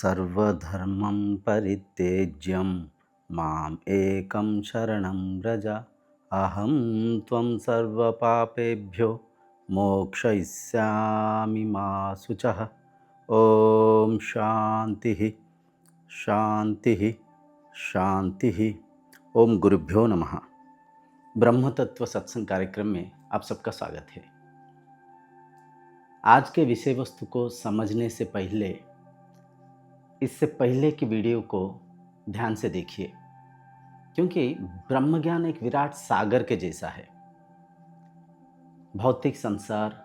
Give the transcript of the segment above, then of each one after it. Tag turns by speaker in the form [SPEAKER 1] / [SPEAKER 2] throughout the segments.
[SPEAKER 1] सर्वधर्मं परित्यज्य माम् एकं शरणं व्रज। अहं त्वं सर्वपापेभ्यो मोक्षयिष्यामि मा शुचः। ओम शांति शांति शांति। ओम गुरुभ्यो नमः। ब्रह्म तत्व सत्संग कार्यक्रम में आप सबका स्वागत है। आज के विषय वस्तु को समझने से पहले इससे पहले की वीडियो को ध्यान से देखिए, क्योंकि ब्रह्म ज्ञान एक विराट सागर के जैसा है। भौतिक संसार,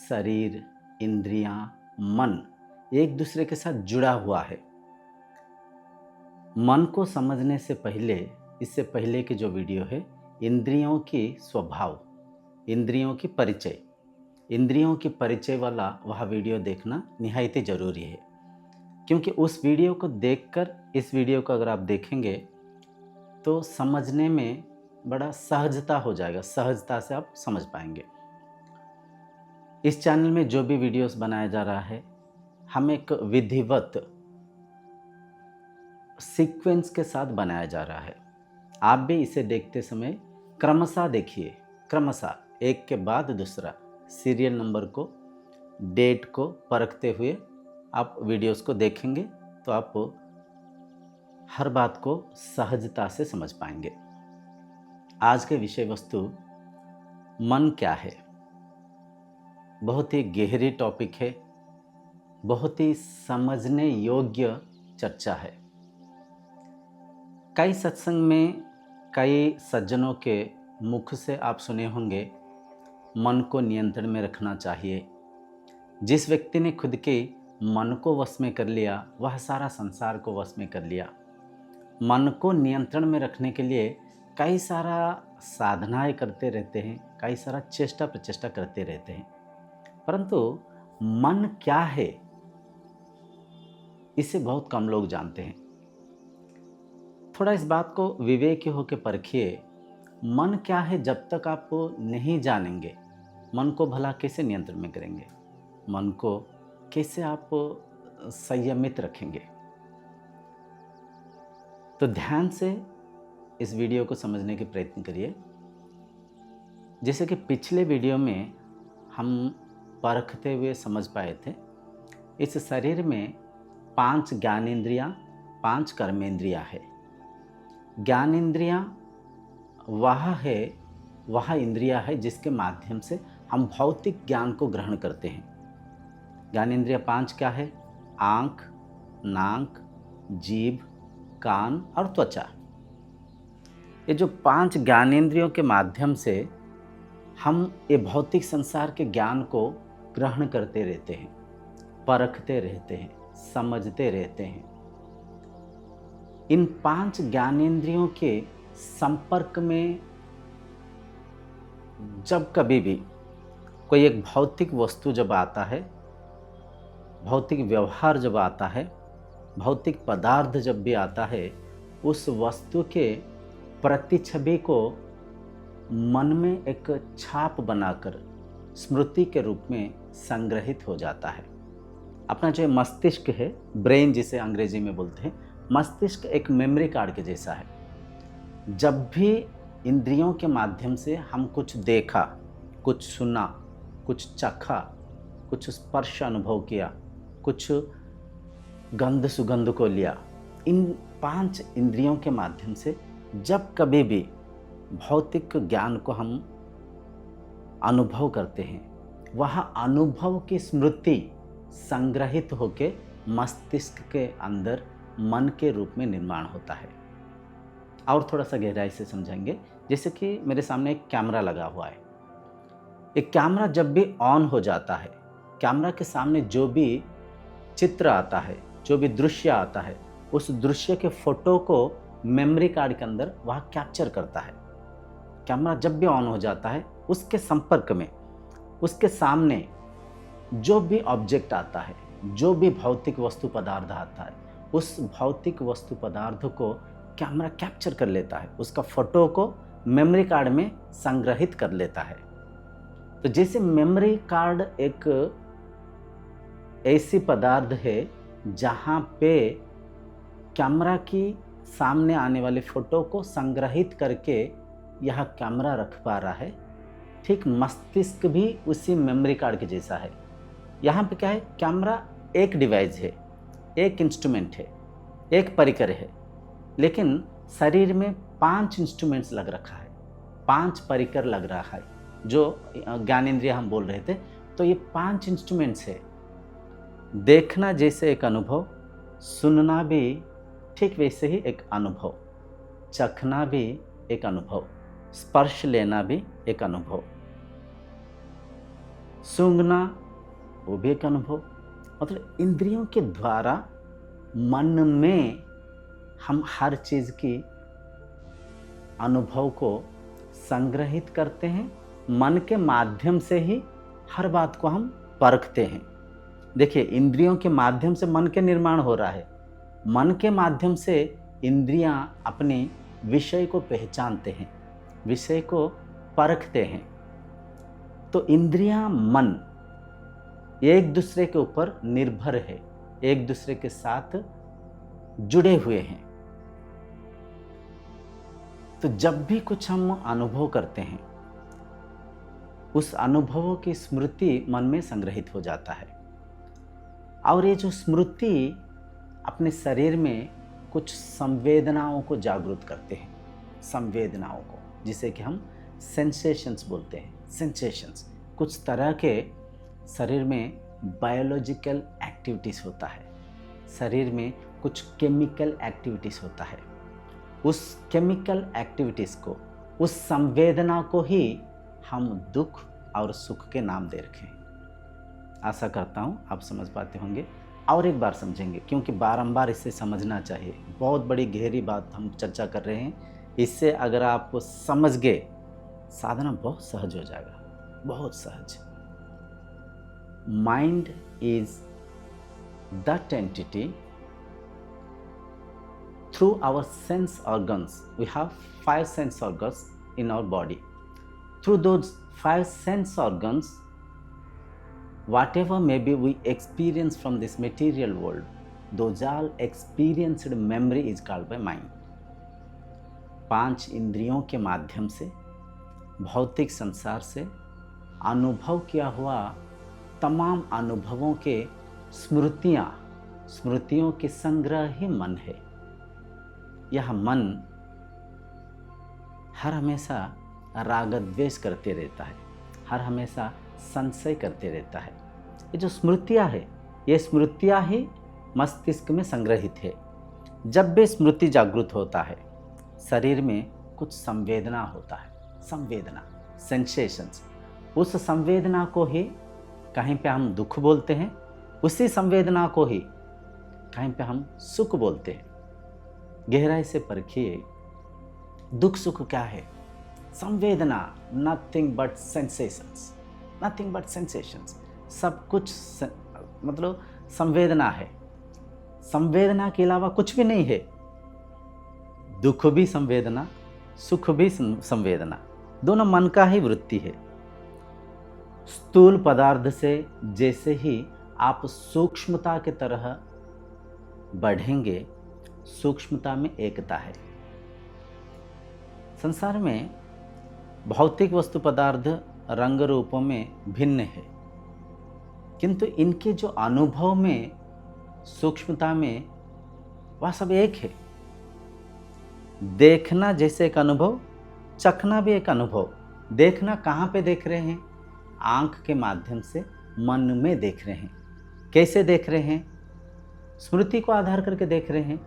[SPEAKER 1] शरीर, इंद्रियां, मन एक दूसरे के साथ जुड़ा हुआ है। मन को समझने से पहले, इससे पहले की जो वीडियो है, इंद्रियों की स्वभाव, इंद्रियों की परिचय वाला वह वीडियो देखना निहायत ही जरूरी है। क्योंकि उस वीडियो को देखकर इस वीडियो को अगर आप देखेंगे तो समझने में बड़ा सहजता हो जाएगा, सहजता से आप समझ पाएंगे। इस चैनल में जो भी वीडियोस बनाया जा रहा है, हम एक विधिवत सीक्वेंस के साथ बनाया जा रहा है। आप भी इसे देखते समय क्रमशः देखिए, क्रमशः एक के बाद दूसरा सीरियल नंबर को, डेट को परखते हुए आप वीडियोस को देखेंगे तो आप हर बात को सहजता से समझ पाएंगे। आज के विषय वस्तु मन क्या है। बहुत ही गहरी टॉपिक है, बहुत ही समझने योग्य चर्चा है। कई सत्संग में कई सज्जनों के मुख से आप सुने होंगे, मन को नियंत्रण में रखना चाहिए। जिस व्यक्ति ने खुद के मन को वश में कर लिया, वह सारा संसार को वश में कर लिया। मन को नियंत्रण में रखने के लिए कई सारा साधनाएं करते रहते हैं, कई सारा चेष्टा प्रचेष्टा करते रहते हैं, परंतु मन क्या है इसे बहुत कम लोग जानते हैं। थोड़ा इस बात को विवेकी होकर परखिए। मन क्या है जब तक आप नहीं जानेंगे, मन को भला कैसे नियंत्रण में करेंगे, मन को कैसे आप संयमित रखेंगे। तो ध्यान से इस वीडियो को समझने के प्रयत्न करिए। जैसे कि पिछले वीडियो में हम परखते हुए समझ पाए थे, इस शरीर में 5 ज्ञानेंद्रियां, 5 कर्मेंद्रियां है। ज्ञानेंद्रियां वह इंद्रिया है जिसके माध्यम से हम भौतिक ज्ञान को ग्रहण करते हैं। ज्ञानेंद्रिया 5 क्या है? आँख, नाक, जीभ, कान और त्वचा। ये जो 5 ज्ञानेंद्रियों के माध्यम से हम ये भौतिक संसार के ज्ञान को ग्रहण करते रहते हैं, परखते रहते हैं, समझते रहते हैं। इन 5 ज्ञानेंद्रियों के संपर्क में जब कभी भी कोई एक भौतिक वस्तु जब आता है, भौतिक व्यवहार जब आता है, भौतिक पदार्थ जब भी आता है, उस वस्तु के प्रतिछवि को मन में एक छाप बनाकर स्मृति के रूप में संग्रहित हो जाता है। अपना जो मस्तिष्क है, ब्रेन जिसे अंग्रेजी में बोलते हैं, मस्तिष्क एक मेमोरी कार्ड के जैसा है। जब भी इंद्रियों के माध्यम से हम कुछ देखा, कुछ सुना, कुछ चखा, कुछ स्पर्श अनुभव किया, कुछ गंध सुगंध को लिया, इन 5 इंद्रियों के माध्यम से जब कभी भी भौतिक ज्ञान को हम अनुभव करते हैं, वह अनुभव की स्मृति संग्रहित होकर मस्तिष्क के अंदर मन के रूप में निर्माण होता है। और थोड़ा सा गहराई से समझेंगे। जैसे कि मेरे सामने एक कैमरा लगा हुआ है। एक कैमरा जब भी ऑन हो जाता है, कैमरा के सामने जो भी चित्र आता है, जो भी दृश्य आता है, उस दृश्य के फोटो को मेमोरी कार्ड के अंदर वह कैप्चर करता है। कैमरा जब भी ऑन हो जाता है, उसके संपर्क में, उसके सामने जो भी ऑब्जेक्ट आता है, जो भी भौतिक वस्तु पदार्थ आता है, उस भौतिक वस्तु पदार्थ को कैमरा कैप्चर कर लेता है, उसका फोटो को मेमोरी कार्ड में संग्रहित कर लेता है। तो जैसे मेमोरी कार्ड एक ऐसी पदार्थ है जहाँ पे कैमरा की सामने आने वाले फ़ोटो को संग्रहित करके यह कैमरा रख पा रहा है, ठीक मस्तिष्क भी उसी मेमोरी कार्ड के जैसा है। यहाँ पे क्या है, कैमरा एक डिवाइस है, एक इंस्ट्रूमेंट है, एक परिकर है, लेकिन शरीर में 5 इंस्ट्रूमेंट्स लग रखा है, 5 परिकर लग रहा है, जो ज्ञानेंद्रिय हम बोल रहे थे। तो ये 5 इंस्ट्रूमेंट्स है। देखना जैसे एक अनुभव, सुनना भी ठीक वैसे ही एक अनुभव, चखना भी एक अनुभव, स्पर्श लेना भी एक अनुभव, सूंघना वो भी एक अनुभव। मतलब इंद्रियों के द्वारा मन में हम हर चीज़ की अनुभव को संग्रहित करते हैं। मन के माध्यम से ही हर बात को हम परखते हैं। देखिए, इंद्रियों के माध्यम से मन के निर्माण हो रहा है, मन के माध्यम से इंद्रियां अपने विषय को पहचानते हैं, विषय को परखते हैं। तो इंद्रियां, मन एक दूसरे के ऊपर निर्भर है, एक दूसरे के साथ जुड़े हुए हैं। तो जब भी कुछ हम अनुभव करते हैं, उस अनुभवों की स्मृति मन में संग्रहित हो जाता है, और ये जो स्मृति अपने शरीर में कुछ संवेदनाओं को जागृत करते हैं, संवेदनाओं को, जिसे कि हम सेंसेशंस बोलते हैं। सेंसेशंस कुछ तरह के शरीर में बायोलॉजिकल एक्टिविटीज़ होता है, शरीर में कुछ केमिकल एक्टिविटीज़ होता है। उस केमिकल एक्टिविटीज़ को, उस संवेदना को ही हम दुख और सुख के नाम दे रखे हैं। आशा करता हूँ आप समझ पाते होंगे। और एक बार समझेंगे, क्योंकि बारंबार इसे समझना चाहिए। बहुत बड़ी गहरी बात हम चर्चा कर रहे हैं। इससे अगर आप समझ गए, साधना बहुत सहज हो जाएगा, बहुत सहज। Mind is that entity through our sense organs. We have 5 sense organs in our body. Through those 5 sense organs, whatever maybe we experience from this material world, those all experienced memory is called by mind. 5 इंद्रियों के माध्यम से भौतिक संसार से अनुभव किया हुआ तमाम अनुभवों के स्मृतियों के संग्रह ही मन है। यह मन हर हमेशा राग द्वेष करते रहता है, हर हमेशा संशय करते रहता है। ये जो स्मृतियाँ है, ये स्मृतियाँ ही मस्तिष्क में संग्रहित है। जब भी स्मृति जागृत होता है, शरीर में कुछ संवेदना होता है, संवेदना, सेंसेशंस। उस संवेदना को ही कहीं पे हम दुख बोलते हैं, उसी संवेदना को ही कहीं पे हम सुख बोलते हैं। गहराई से परखिए, दुख सुख क्या है? संवेदना, nothing but sensations, nothing but sensations. सब कुछ मतलब संवेदना है, संवेदना के अलावा कुछ भी नहीं है। दुख भी संवेदना, सुख भी संवेदना, दोनों मन का ही वृत्ति है। स्थूल पदार्थ से जैसे ही आप सूक्ष्मता की तरह बढ़ेंगे, सूक्ष्मता में एकता है। संसार में भौतिक वस्तु पदार्थ रंग रूपों में भिन्न है, किंतु इनके जो अनुभव में, सूक्ष्मता में, वह सब एक है। देखना जैसे एक अनुभव, चखना भी एक अनुभव। देखना कहाँ पे देख रहे हैं? आंख के माध्यम से मन में देख रहे हैं। कैसे देख रहे हैं? स्मृति को आधार करके देख रहे हैं।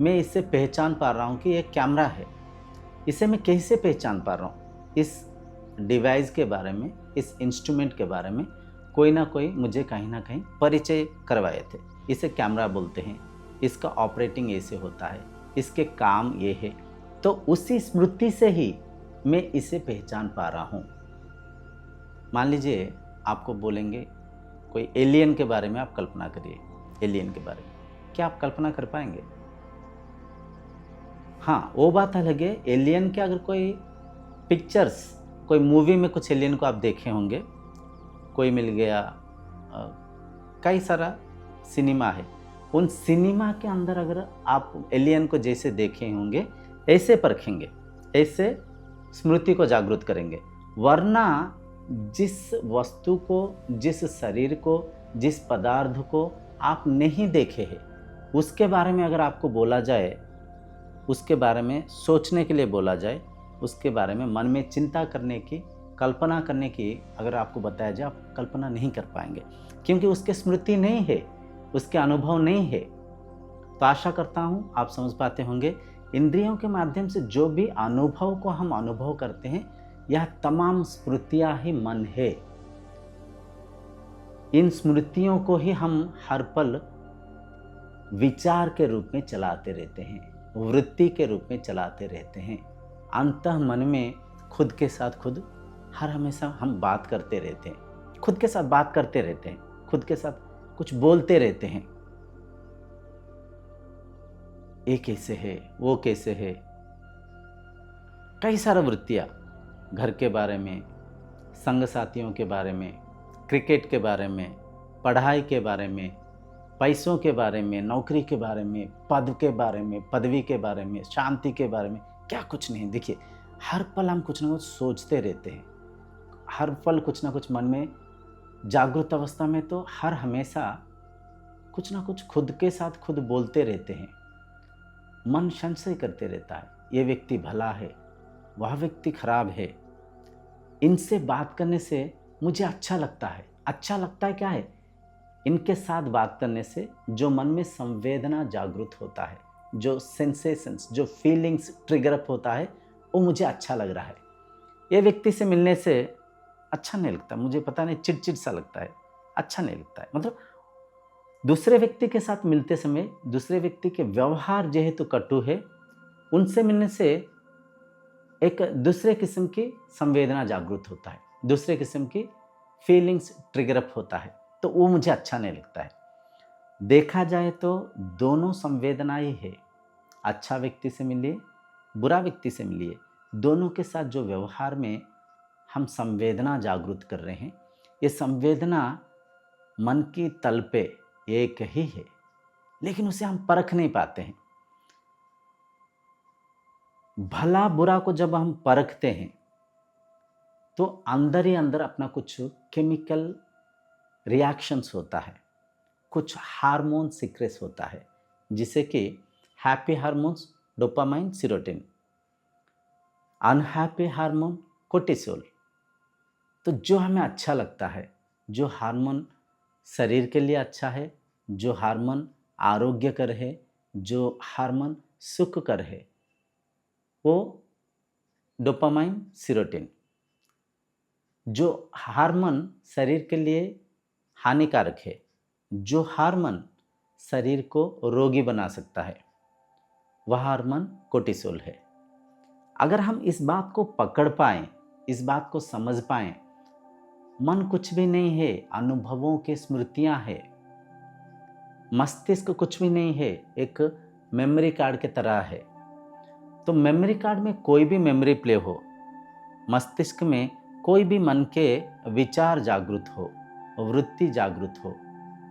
[SPEAKER 1] मैं इससे पहचान पा रहा हूँ कि यह कैमरा है। इसे मैं कैसे पहचान पा रहा हूँ? इस डिवाइस के बारे में, इस इंस्ट्रूमेंट के बारे में कोई ना कोई मुझे कहीं ना कहीं परिचय करवाए थे। इसे कैमरा बोलते हैं, इसका ऑपरेटिंग ऐसे होता है, इसके काम ये है। तो उसी स्मृति से ही मैं इसे पहचान पा रहा हूँ। मान लीजिए आपको बोलेंगे कोई एलियन के बारे में, आप कल्पना करिए एलियन के बारे में। क्या आप कल्पना कर पाएंगे? हाँ, वो बात अलग है। एलियन के अगर कोई पिक्चर्स, कोई मूवी में कुछ एलियन को आप देखे होंगे, कोई मिल गया, कई सारा सिनेमा है, उन सिनेमा के अंदर अगर आप एलियन को जैसे देखे होंगे ऐसे परखेंगे, ऐसे स्मृति को जागृत करेंगे। वरना जिस वस्तु को, जिस शरीर को, जिस पदार्थ को आप नहीं देखे हैं, उसके बारे में अगर आपको बोला जाए, उसके बारे में सोचने के लिए बोला जाए, उसके बारे में मन में चिंता करने की, कल्पना करने की अगर आपको बताया जाए, आप कल्पना नहीं कर पाएंगे, क्योंकि उसके स्मृति नहीं है, उसके अनुभव नहीं है। तो आशा करता हूँ आप समझ पाते होंगे, इंद्रियों के माध्यम से जो भी अनुभव को हम अनुभव करते हैं, यह तमाम स्मृतियाँ ही मन है। इन स्मृतियों को ही हम हर पल विचार के रूप में चलाते रहते हैं, वृत्ति के रूप में चलाते रहते हैं। अंतः मन में खुद के साथ खुद हर हमेशा हम बात करते रहते हैं, खुद के साथ बात करते रहते हैं, खुद के साथ कुछ बोलते रहते हैं। ये कैसे है, वो कैसे है, कई सारा वृत्तियाँ, घर के बारे में, संग साथियों के बारे में, क्रिकेट के बारे में, पढ़ाई के बारे में, पैसों के बारे में, नौकरी के बारे में, पद के बारे में, पदवी के बारे में, शांति के बारे में, क्या कुछ नहीं। देखिए, हर पल हम कुछ ना कुछ सोचते रहते हैं, हर पल कुछ ना कुछ मन में, जागृत अवस्था में तो हर हमेशा कुछ ना कुछ खुद के साथ खुद बोलते रहते हैं। मन संशय करते रहता है, ये व्यक्ति भला है, वह व्यक्ति खराब है, इनसे बात करने से मुझे अच्छा लगता है। अच्छा लगता है क्या है? इनके साथ बात करने से जो मन में संवेदना जागृत होता है, जो सेंसेशंस, जो फीलिंग्स ट्रिगर अप होता है, वो मुझे अच्छा लग रहा है। ये व्यक्ति से मिलने से अच्छा नहीं लगता, मुझे पता नहीं, चिड़चिड़ सा लगता है, अच्छा नहीं लगता है। मतलब दूसरे व्यक्ति के साथ मिलते समय दूसरे व्यक्ति के व्यवहार जेहेतु कटु है, उनसे मिलने से एक दूसरे किस्म की संवेदना जागृत होता है, दूसरे किस्म की फीलिंग्स ट्रिगर अप होता है, तो वो मुझे अच्छा नहीं लगता है। देखा जाए तो दोनों संवेदनाएं है। अच्छा व्यक्ति से मिलिए, बुरा व्यक्ति से मिलिए, दोनों के साथ जो व्यवहार में हम संवेदना जागृत कर रहे हैं, ये संवेदना मन की तल पे एक ही है, लेकिन उसे हम परख नहीं पाते हैं। भला बुरा को जब हम परखते हैं तो अंदर ही अंदर अपना कुछ केमिकल रिएक्शंस होता है, कुछ हार्मोन सीक्रेट होता है, जिसे कि happy hormones dopamine, serotonin, unhappy hormone cortisol. तो जो हमें अच्छा लगता है, जो हार्मोन शरीर के लिए अच्छा है, जो हार्मोन आरोग्यकर है, जो हार्मोन सुखकर है, वो डोपामाइन, सीरोटिन। जो हार्मोन शरीर के लिए हानिकारक है, जो हार्मोन शरीर को रोगी बना सकता है, वह हार्मोन कोर्टिसोल है। अगर हम इस बात को पकड़ पाएं, इस बात को समझ पाएं, मन कुछ भी नहीं है, अनुभवों की स्मृतियां है, मस्तिष्क कुछ भी नहीं है, एक मेमोरी कार्ड के तरह है। तो मेमोरी कार्ड में कोई भी मेमोरी प्ले हो, मस्तिष्क में कोई भी मन के विचार जागृत हो, वृत्ति जागृत हो,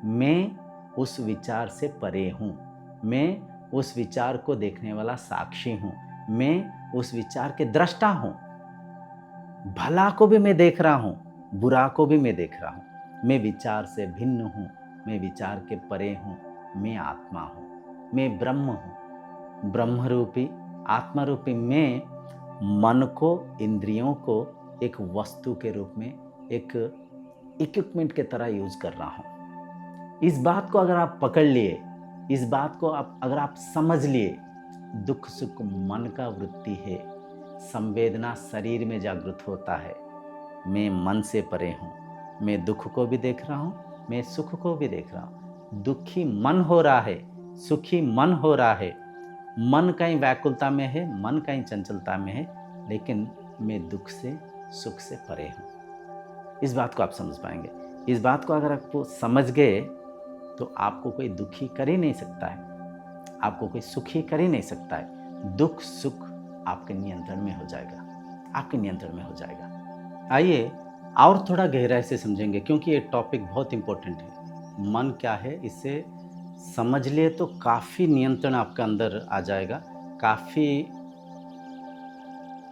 [SPEAKER 1] मैं उस विचार से परे हूँ, मैं उस विचार को देखने वाला साक्षी हूँ, मैं उस विचार के दृष्टा हूँ। भला को भी मैं देख रहा हूँ, बुरा को भी मैं देख रहा हूँ। मैं विचार से भिन्न हूँ, मैं विचार के परे हूँ, मैं आत्मा हूँ, मैं ब्रह्म हूँ। ब्रह्म रूपी, आत्मा रूपी मैं मन को, इंद्रियों को एक वस्तु के रूप में, एक इक्विपमेंट के तरह यूज कर रहा हूँ। इस बात को अगर आप पकड़ लिए, इस बात को अगर आप समझ लिए, दुख सुख मन का वृत्ति है, संवेदना शरीर में जागृत होता है, मैं मन से परे हूँ, मैं दुख को भी देख रहा हूँ, मैं सुख को भी देख रहा हूँ। दुखी मन हो रहा है, सुखी मन हो रहा है, मन कहीं व्याकुलता में है, मन कहीं चंचलता में है, लेकिन मैं दुख से, सुख से परे हूँ। इस बात को आप समझ पाएंगे। इस बात को अगर आपको समझ गए तो आपको कोई दुखी कर ही नहीं सकता है, आपको कोई सुखी कर ही नहीं सकता है। दुख सुख आपके नियंत्रण में हो जाएगा, आपके नियंत्रण में हो जाएगा। आइए और थोड़ा गहराई से समझेंगे, क्योंकि ये टॉपिक बहुत इंपॉर्टेंट है। मन क्या है, इससे समझ लिए तो काफ़ी नियंत्रण आपके अंदर आ जाएगा, काफ़ी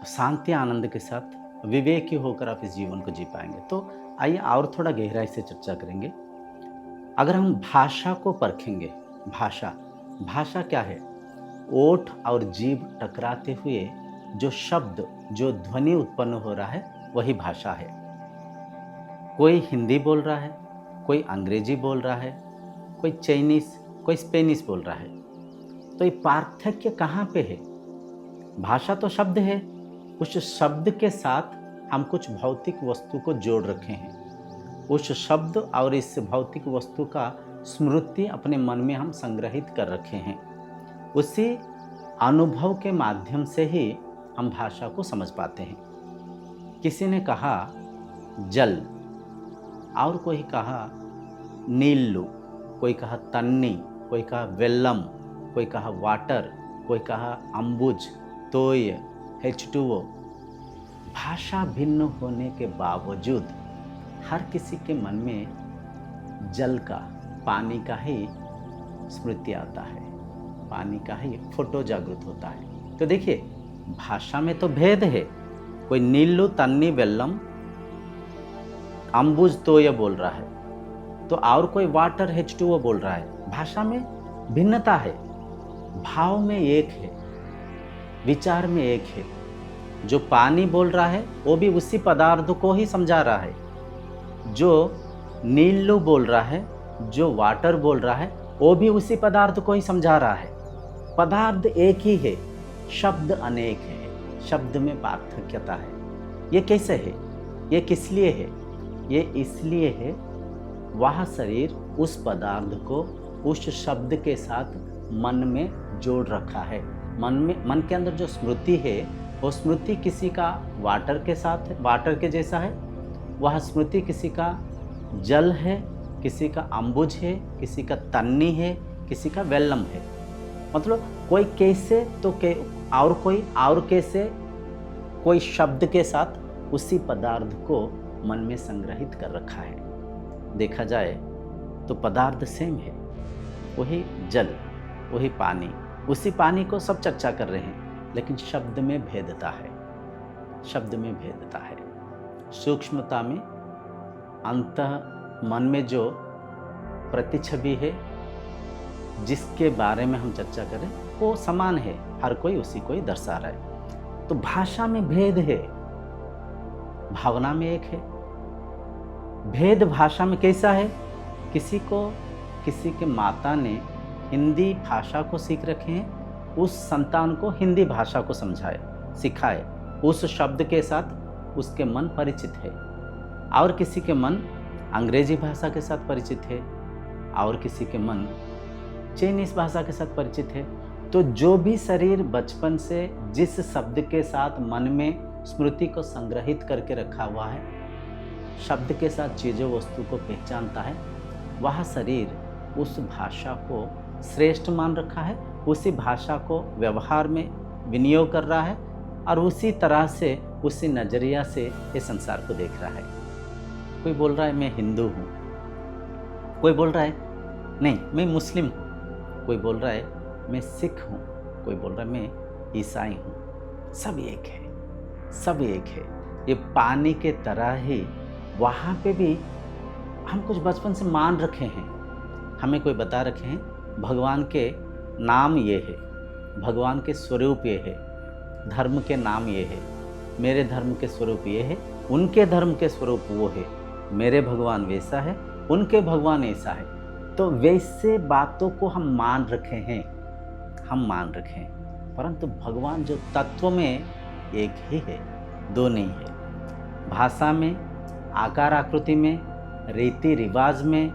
[SPEAKER 1] शांति आनंद के साथ विवेकी होकर आप इस जीवन को जी पाएंगे। तो आइए और थोड़ा गहराई से चर्चा करेंगे। अगर हम भाषा को परखेंगे, भाषा क्या है? ओठ और जीभ टकराते हुए जो शब्द, जो ध्वनि उत्पन्न हो रहा है, वही भाषा है। कोई हिंदी बोल रहा है, कोई अंग्रेजी बोल रहा है, कोई चाइनीस, कोई स्पेनिश बोल रहा है। तो ये पार्थक्य कहाँ पे है? भाषा तो शब्द है, उस शब्द के साथ हम कुछ भौतिक वस्तु को जोड़ रखे हैं। उस शब्द और इस भौतिक वस्तु का स्मृति अपने मन में हम संग्रहित कर रखे हैं। उसी अनुभव के माध्यम से ही हम भाषा को समझ पाते हैं। किसी ने कहा जल, और कोई कहा नीलू, कोई कहा तन्नी, कोई कहा वेल्लम, कोई कहा वाटर, कोई कहा अम्बुज, तोय, H2O। भाषा भिन्न होने के बावजूद हर किसी के मन में जल का, पानी का ही स्मृति आता है, पानी का ही फोटो जागृत होता है। तो देखिए, भाषा में तो भेद है। कोई नीलू, तन्नी, वेल्लम, अम्बुज, तोय बोल रहा है, तो और कोई वाटर, H2O बोल रहा है। भाषा में भिन्नता है, भाव में एक है, विचार में एक है। जो पानी बोल रहा है वो भी उसी पदार्थ को ही समझा रहा है। जो नीलू बोल रहा है, जो वाटर बोल रहा है, वो भी उसी पदार्थ को ही समझा रहा है। पदार्थ एक ही है, शब्द अनेक है, शब्द में पार्थक्यता है। ये कैसे है? ये किस लिए है? ये इसलिए है, वह शरीर उस पदार्थ को उस शब्द के साथ मन में जोड़ रखा है। मन के अंदर जो स्मृति है, वो स्मृति किसी का वाटर के साथ, वाटर के जैसा है, वह स्मृति किसी का जल है, किसी का अम्बुज है, किसी का तन्नी है, किसी का वेल्लम है। मतलब कोई कैसे तो और कोई और कैसे, कोई शब्द के साथ उसी पदार्थ को मन में संग्रहित कर रखा है। देखा जाए तो पदार्थ सेम है, वही जल, वही पानी, उसी पानी को सब चर्चा कर रहे हैं, लेकिन शब्द में भेदता है, शब्द में भेदता है। सूक्ष्मता में, अंतः मन में जो प्रतिछवि है, जिसके बारे में हम चर्चा करें, वो समान है, हर कोई उसी को ही दर्शा रहा है। तो भाषा में भेद है, भावना में एक है। भेद भाषा में कैसा है? किसी के माता ने हिंदी भाषा को सीख रखे हैं, उस संतान को हिंदी भाषा को समझाए, सिखाए, उस शब्द के साथ उसके मन परिचित है। और किसी के मन अंग्रेजी भाषा के साथ परिचित है, और किसी के मन चाइनीस भाषा के साथ परिचित है। तो जो भी शरीर बचपन से जिस शब्द के साथ मन में स्मृति को संग्रहित करके रखा हुआ है, शब्द के साथ चीज़ों वस्तु को पहचानता है, वह शरीर उस भाषा को श्रेष्ठ मान रखा है, उसी भाषा को व्यवहार में विनियोग कर रहा है, और उसी तरह से, उसी नज़रिया से इस संसार को देख रहा है। कोई बोल रहा है मैं हिंदू हूँ, कोई बोल रहा है नहीं मैं मुस्लिम हूँ, कोई बोल रहा है मैं सिख हूँ, कोई बोल रहा है मैं ईसाई हूँ। सब एक है, सब एक है। ये पानी के तरह ही वहाँ पे भी हम कुछ बचपन से मान रखे हैं, हमें कोई बता रखे हैं भगवान के नाम ये है, भगवान के स्वरूप ये है, धर्म के नाम ये है, मेरे धर्म के स्वरूप ये है, उनके धर्म के स्वरूप वो है, मेरे भगवान वैसा है, उनके भगवान ऐसा है। तो वैसे बातों को हम मान रखे हैं, हम मान रखे हैं, परंतु भगवान जो तत्व में एक ही है, दो नहीं है। भाषा में, आकार आकृति में, रीति रिवाज में,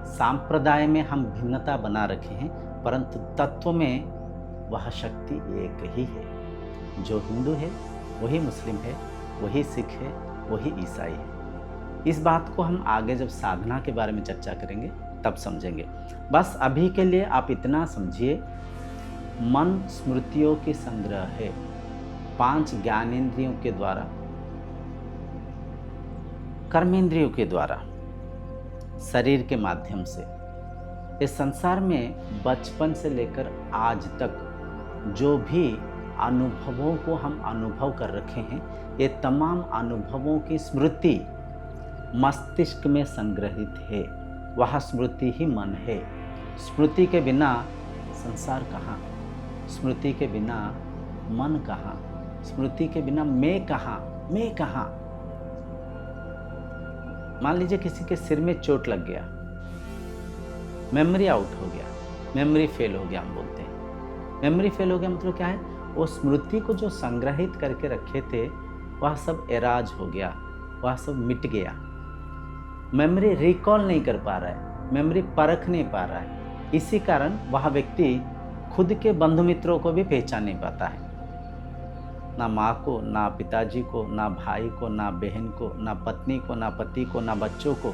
[SPEAKER 1] सांप्रदाय में हम भिन्नता बना रखे हैं, परंतु तत्व में वह शक्ति एक ही है। जो हिंदू है वही मुस्लिम है, वही सिख है, वही ईसाई है। इस बात को हम आगे जब साधना के बारे में चर्चा करेंगे तब समझेंगे। बस अभी के लिए आप इतना समझिए, मन स्मृतियों की संग्रह है, 5 ज्ञानेंद्रियों के द्वारा, कर्मेंद्रियों के द्वारा, शरीर के माध्यम से इस संसार में बचपन से लेकर आज तक जो भी अनुभवों को हम अनुभव कर रखे हैं, ये तमाम अनुभवों की स्मृति मस्तिष्क में संग्रहित है। वह स्मृति ही मन है। स्मृति के बिना संसार कहाँ, स्मृति के बिना मन कहाँ, स्मृति के बिना मैं कहाँ, मैं कहाँ। मान लीजिए किसी के सिर में चोट लग गया, मेमोरी आउट हो गया, मेमोरी फेल हो गया, हम बोलते हैं। मेमोरी फेल हो गया मतलब क्या है? वो स्मृति को जो संग्रहित करके रखे थे वह सब एराज हो गया, वह सब मिट गया। मेमोरी रिकॉल नहीं कर पा रहा है, मेमोरी परख नहीं पा रहा है। इसी कारण वह व्यक्ति खुद के बंधु मित्रों को भी पहचान नहीं पाता है। ना माँ को, ना पिताजी को, ना भाई को, ना बहन को, ना पत्नी को, ना पति को, ना बच्चों को।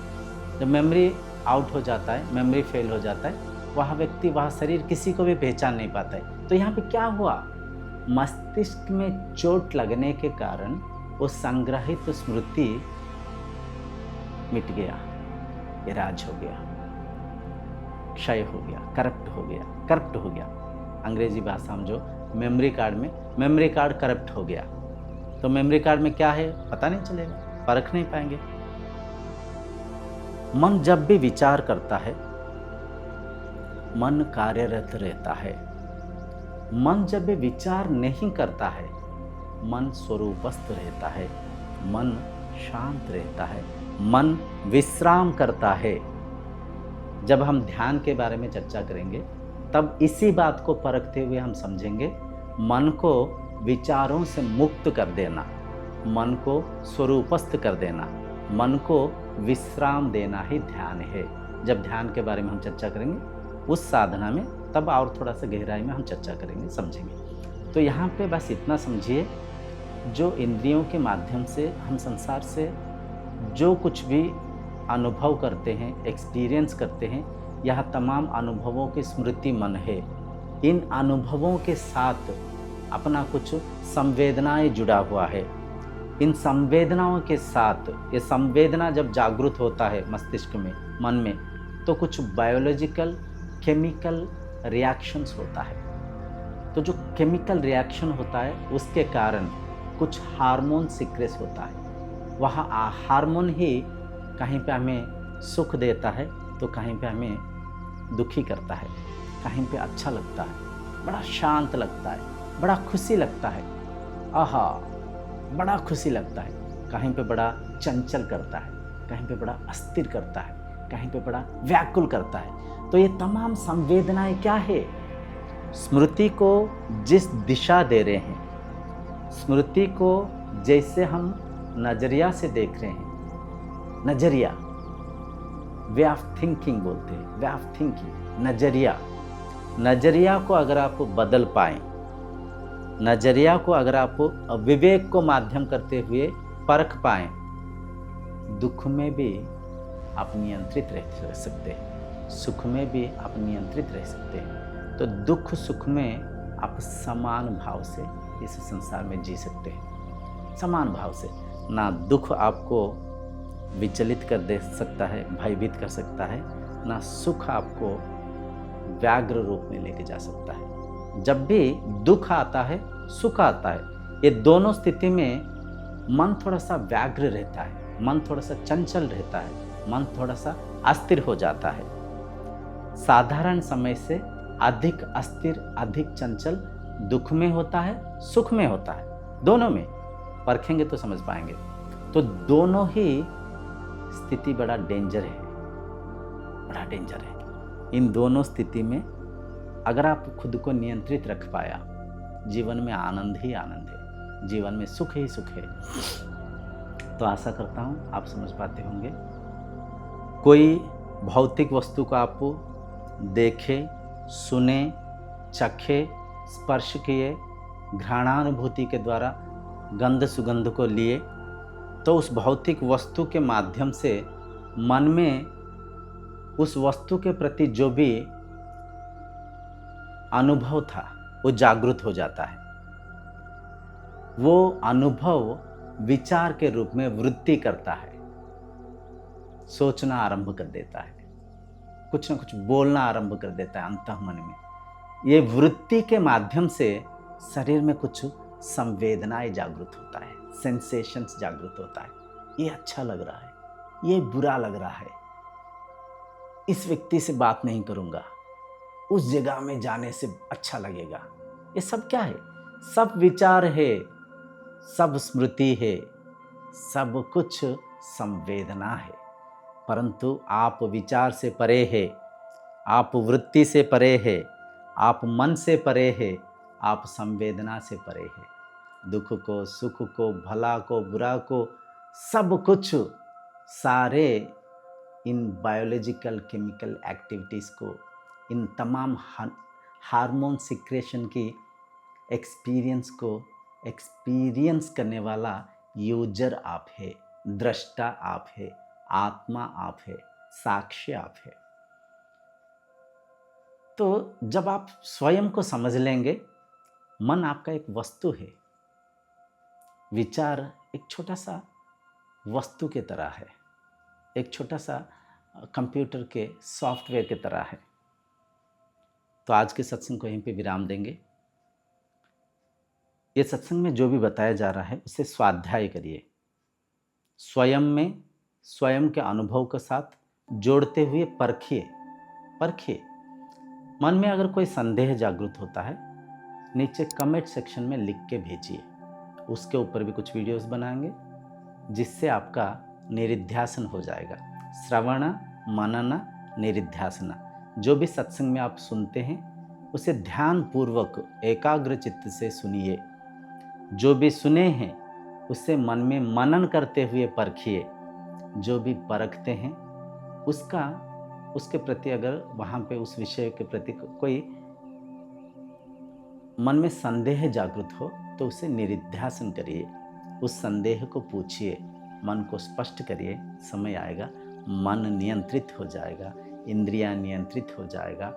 [SPEAKER 1] जब मेमोरी आउट हो जाता है, मेमोरी फेल हो जाता है, वह व्यक्ति, वह शरीर किसी को भी पहचान नहीं पाता है। तो यहाँ पे क्या हुआ? मस्तिष्क में चोट लगने के कारण वो संग्रहित स्मृति मिट गया, इराज हो गया, क्षय हो गया, करप्ट हो गया। अंग्रेजी भाषा में जो मेमोरी कार्ड में, मेमोरी कार्ड करप्ट हो गया। तो मेमोरी कार्ड में क्या है पता नहीं चलेगा, परख नहीं पाएंगे। मन जब भी विचार करता है, मन कार्यरत रहता है। मन जब भी विचार नहीं करता है, मन स्वरूपस्थ रहता है, मन शांत रहता है, मन विश्राम करता है। जब हम ध्यान के बारे में चर्चा करेंगे तब इसी बात को परखते हुए हम समझेंगे, मन को विचारों से मुक्त कर देना, मन को स्वरूपस्थ कर देना, मन को विश्राम देना ही ध्यान है। जब ध्यान के बारे में हम चर्चा करेंगे उस साधना में, तब और थोड़ा सा गहराई में हम चर्चा करेंगे, समझेंगे। तो यहाँ पे बस इतना समझिए, जो इंद्रियों के माध्यम से हम संसार से जो कुछ भी अनुभव करते हैं, एक्सपीरियंस करते हैं, यह तमाम अनुभवों की स्मृति मन है। इन अनुभवों के साथ अपना कुछ संवेदनाएं जुड़ा हुआ है। इन संवेदनाओं के साथ, ये संवेदना जब जागृत होता है मस्तिष्क में, मन में, तो कुछ बायोलॉजिकल केमिकल रिएक्शंस होता है। तो जो केमिकल रिएक्शन होता है उसके कारण कुछ हार्मोन सीक्रेट होता है। वह हार्मोन ही कहीं पे हमें सुख देता है तो कहीं पे हमें दुखी करता है, कहीं पे अच्छा लगता है, बड़ा शांत लगता है, बड़ा खुशी लगता है, आहा बड़ा खुशी लगता है, कहीं पे बड़ा चंचल करता है, कहीं पे बड़ा अस्थिर करता है, कहीं पे बड़ा व्याकुल करता है। तो ये तमाम संवेदनाएं क्या है? स्मृति को जिस दिशा दे रहे हैं, स्मृति को जैसे हम नजरिया से देख रहे हैं, नजरिया, वे ऑफ थिंकिंग बोलते हैं, वे ऑफ थिंकिंग, नजरिया को अगर आप बदल पाएं, नजरिया को अगर आप विवेक को माध्यम करते हुए परख पाएं, दुख में भी आप नियंत्रित रह सकते हैं, सुख में भी आप नियंत्रित रह सकते हैं। तो दुख सुख में आप समान भाव से इस संसार में जी सकते हैं, समान भाव से। ना दुख आपको विचलित कर दे सकता है, भयभीत कर सकता है, ना सुख आपको व्याग्र रूप में लेके जा सकता है। जब भी दुख आता है, सुख आता है, ये दोनों स्थिति में मन थोड़ा सा व्याग्र रहता है, मन थोड़ा सा चंचल रहता है, मन थोड़ा सा अस्थिर हो जाता है। साधारण समय से अधिक अस्थिर, अधिक चंचल दुख में होता है, सुख में होता है, दोनों में परखेंगे तो समझ पाएंगे। तो दोनों ही स्थिति बड़ा डेंजर है, बड़ा डेंजर है। इन दोनों स्थिति में अगर आप खुद को नियंत्रित रख पाया, जीवन में आनंद ही आनंद है, जीवन में सुख ही सुख है। तो आशा करता हूँ आप समझ पाते होंगे। कोई भौतिक वस्तु को आप देखे, सुने, चखे, स्पर्श किए, घ्राणानुभूति के द्वारा गंध सुगंध को लिए, तो उस भौतिक वस्तु के माध्यम से मन में उस वस्तु के प्रति जो भी अनुभव था वो जागृत हो जाता है। वो अनुभव विचार के रूप में वृत्ति करता है, सोचना आरंभ कर देता है। कुछ ना कुछ बोलना आरंभ कर देता है अंतःमन में। ये वृत्ति के माध्यम से शरीर में कुछ संवेदनाएं जागृत होता है, सेंसेशंस जागृत होता है। ये अच्छा लग रहा है, ये बुरा लग रहा है, इस व्यक्ति से बात नहीं करूंगा, उस जगह में जाने से अच्छा लगेगा। ये सब क्या है? सब विचार है, सब स्मृति है, सब कुछ संवेदना है। परंतु आप विचार से परे है, आप वृत्ति से परे है, आप मन से परे है, आप संवेदना से परे है। दुख को, सुख को, भला को, बुरा को, सब कुछ, सारे इन बायोलॉजिकल केमिकल एक्टिविटीज़ को, इन तमाम हार्मोन सिक्रेशन की एक्सपीरियंस को एक्सपीरियंस करने वाला यूजर आप है, दृष्टा आप है, आत्मा आप है, साक्ष्य आप है। तो जब आप स्वयं को समझ लेंगे, मन आपका एक वस्तु है, विचार एक छोटा सा वस्तु की तरह है, एक छोटा सा कंप्यूटर के सॉफ्टवेयर की तरह है। तो आज के सत्संग को यहीं पे विराम देंगे। ये सत्संग में जो भी बताया जा रहा है उसे स्वाध्याय करिए, स्वयं में स्वयं के अनुभव के साथ जोड़ते हुए परखिए। मन में अगर कोई संदेह जागृत होता है, नीचे कमेंट सेक्शन में लिख के भेजिए। उसके ऊपर भी कुछ वीडियोस बनाएंगे जिससे आपका निरिध्यासन हो जाएगा। श्रवण मनन निरिध्यासन, जो भी सत्संग में आप सुनते हैं उसे ध्यान पूर्वक एकाग्र चित्त से सुनिए। जो भी सुने हैं उसे मन में मनन करते हुए परखिए। जो भी परखते हैं उसके प्रति अगर वहाँ पे उस विषय के प्रति कोई मन में संदेह जागृत हो तो उसे निरिध्यासन करिए, उस संदेह को पूछिए, मन को स्पष्ट करिए। समय आएगा मन नियंत्रित हो जाएगा, इंद्रियां नियंत्रित हो जाएगा।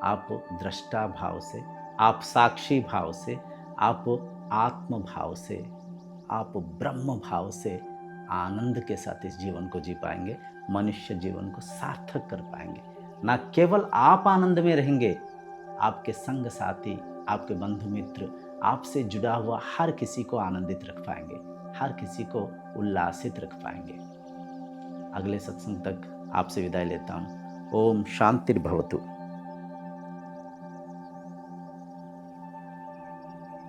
[SPEAKER 1] आप दृष्टा भाव से, आप साक्षी भाव से, आप आत्म भाव से, आप ब्रह्म भाव से आनंद के साथ इस जीवन को जी पाएंगे, मनुष्य जीवन को सार्थक कर पाएंगे। ना केवल आप आनंद में रहेंगे, आपके संग साथी, आपके बंधु मित्र, आपसे जुड़ा हुआ हर किसी को आनंदित रख पाएंगे, हर किसी को उल्लासित रख पाएंगे। अगले सत्संग तक आपसे विदाई लेता हूँ। ओम शांतिर्भवतु।